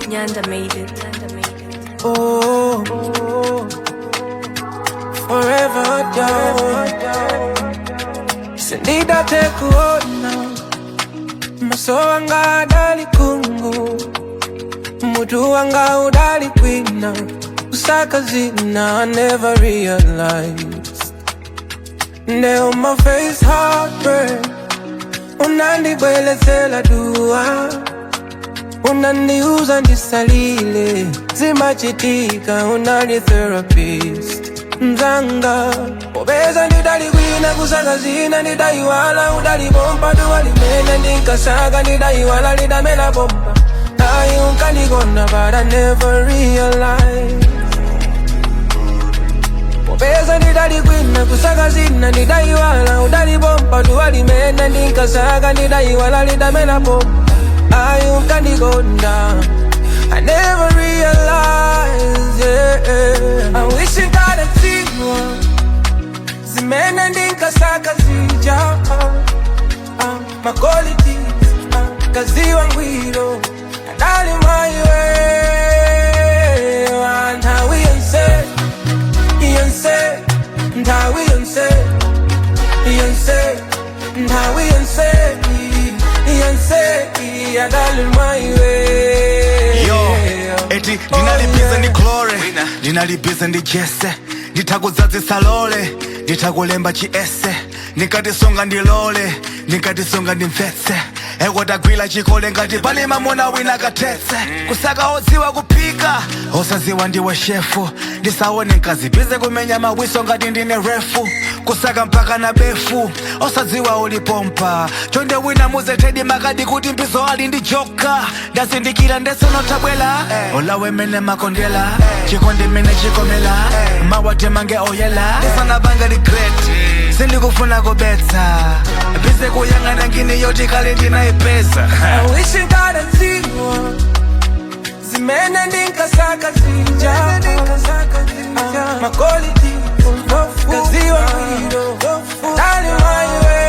Nyanda made it. Oh, forever down. Sendida tekuona maso wanga dali kungu, mutu wanga udali kwina, usaka zina. I never realized. Now my face heartbreak, unandi bwele sela dua, unaniuza ndisalile, zimachitika unani therapist. Mzanga obeza ndidali kwina, kusaka zina ndidai wala, udali bomba duwali mena ndinkasaga ndidai wala, lidamela bomba ayi unkanigona, but I never realized. Obeza ndidali kwina, kusaka zina ndidai wala, udali bomba duwali mena ndinkasaga ndidai wala, lidamela bomba ayi unkanigona. I never realized, yeah. I wish I got a team. Zimene ndinkasaka zija, my qualities, kazi wangwiro, adali my way. And how we unsaid, unsaid, and how we unsaid, unsaid, and how we unsaid, unsaid, adali my way. Yo, eti ndinalibiza ndi Glory, ndinalibiza ndi Jesse, nditakudzazisa lole, nditakulemba chiese, ndinkatisonga ndilole, ndinkatisonga ndimvetse, ekotagwila chikole ngati pali mamona wina katetse. Kusaka odziwa kupika, osaziwa ndiwe shefu, ndisaone nkazibize kumenya mawiso ngati ndine refu. Kusaka mpaka na befu, osadziwa ulipompa, chonde wina muzetedi makadi kuti mbizo ali ndi joka. Ndazindikira ndesono tabwela, olawe mene makondela, chikondi mene chikomela, mawate mange oyela, ndesana banga regret, sindikufuna kubetsa, bize kuyangana ngini yoti kale ndinaipesa. I wish I got a zero, zimene ndinkasaka zija, my quality, kazi wangwiro, dali my way.